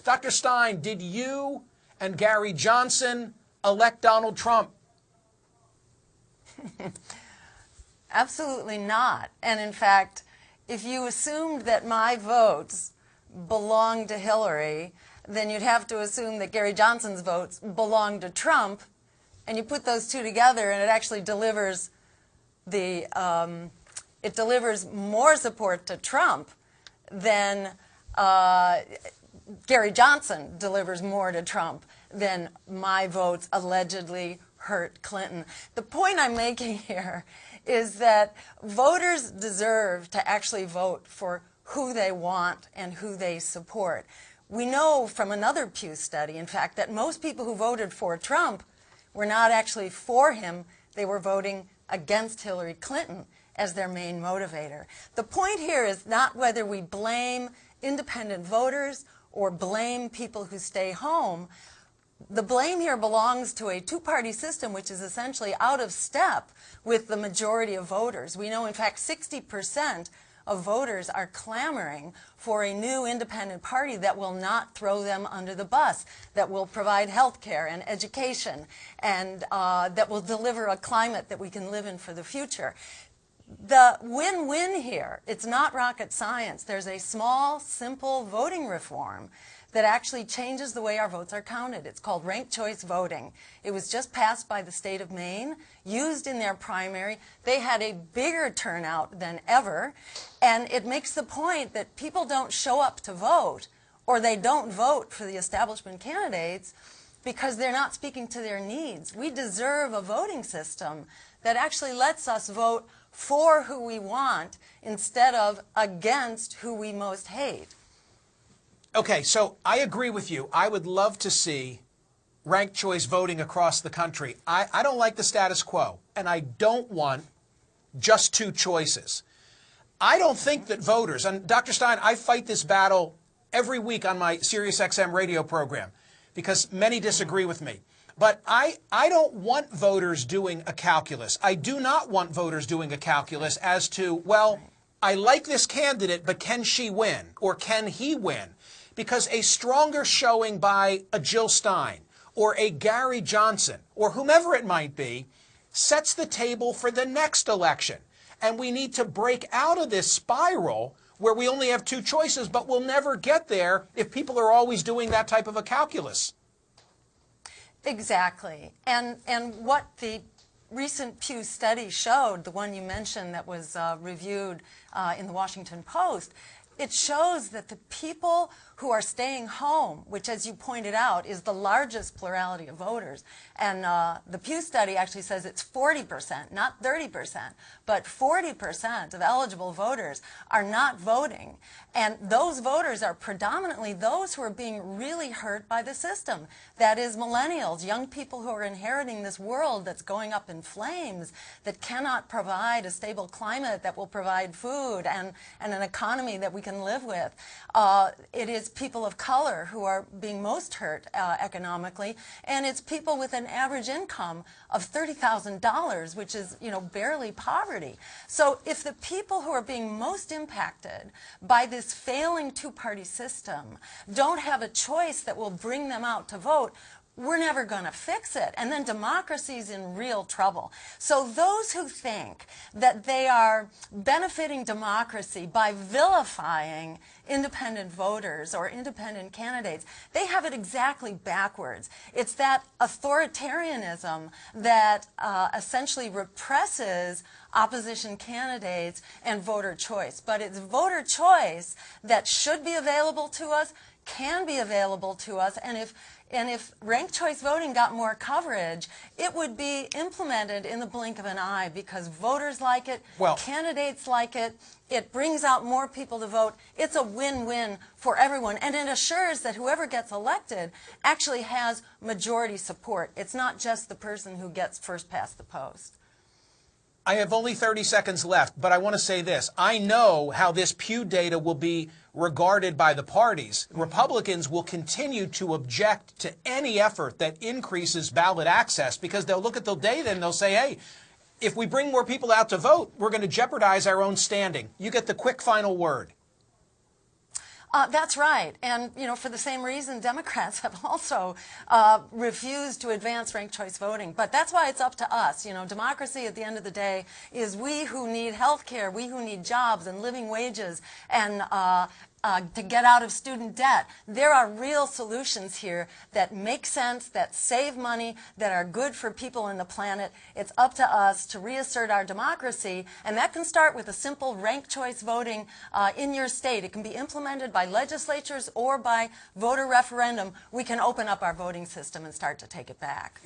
Dr. Stein, did you and Gary Johnson elect Donald Trump? Absolutely not. And in fact, if you assumed that my votes belonged to Hillary, then you'd have to assume that Gary Johnson's votes belong to Trump, and you put those two together and it actually delivers it delivers more support to Trump than Gary Johnson delivers more to Trump than my votes allegedly hurt Clinton. The point I'm making here is that voters deserve to actually vote for who they want and who they support. We know from another Pew study, in fact, that most people who voted for Trump were not actually for him. They were voting against Hillary Clinton as their main motivator. The point here is not whether we blame independent voters or blame people who stay home. The blame here belongs to a two-party system which is essentially out of step with the majority of voters. We know, in fact, 60% of voters are clamoring for a new independent party that will not throw them under the bus, that will provide health care and education, and that will deliver a climate that we can live in for the future. The win-win here, it's not rocket science. There's a small, simple voting reform that actually changes the way our votes are counted. It's called ranked choice voting. It was just passed by the state of Maine, used in their primary. They had a bigger turnout than ever, and it makes the point that people don't show up to vote, or they don't vote for the establishment candidates because they're not speaking to their needs. We deserve a voting system that actually lets us vote for who we want instead of against who we most hate. Okay, so I agree with you. I would love to see ranked choice voting across the country. I don't like the status quo, and I don't want just two choices. I don't think that voters, and Dr. Stein, I fight this battle every week on my SiriusXM radio program because many disagree with me. But I don't want voters doing a calculus. I do not want voters doing a calculus as to, well, I like this candidate, but can she win or can he win? Because a stronger showing by a Jill Stein or a Gary Johnson or whomever it might be sets the table for the next election. And we need to break out of this spiral where we only have two choices, but we'll never get there if people are always doing that type of a calculus. Exactly. And what the recent Pew study showed, the one you mentioned that was reviewed in the Washington Post, it shows that the people who are staying home, which, as you pointed out, is the largest plurality of voters, and the Pew study actually says it's 40%, not 30%, but 40% of eligible voters are not voting. And those voters are predominantly those who are being really hurt by the system. That is millennials, young people who are inheriting this world that's going up in flames, that cannot provide a stable climate that will provide food and an economy that we can live with. It is people of color who are being most hurt economically, and it's people with an average income of $30,000, which is, barely poverty. So if the people who are being most impacted by this failing two-party system don't have a choice that will bring them out to vote, we're never going to fix it. And then democracy's in real trouble. So those who think that they are benefiting democracy by vilifying independent voters or independent candidates, they have it exactly backwards. It's that authoritarianism that essentially represses opposition candidates and voter choice. But it's voter choice that should be available to us, can be available to us, and if ranked choice voting got more coverage, it would be implemented in the blink of an eye because voters like it, candidates like it, it brings out more people to vote. It's a win-win for everyone, and it assures that whoever gets elected actually has majority support. It's not just the person who gets first past the post. I have only 30 seconds left, but I want to say this. I know how this Pew data will be regarded by the parties. Republicans will continue to object to any effort that increases ballot access because they'll look at the data and they'll say, hey, if we bring more people out to vote, we're going to jeopardize our own standing. You get the quick final word. That's right. And, you know, for the same reason, Democrats have also refused to advance ranked choice voting. But that's why it's up to us. You know, democracy at the end of the day is we who need health care, we who need jobs and living wages, and to get out of student debt. There are real solutions here that make sense, that save money, that are good for people on the planet. It's up to us to reassert our democracy, and that can start with a simple ranked choice voting in your state. It can be implemented by legislatures or by voter referendum. We can open up our voting system and start to take it back.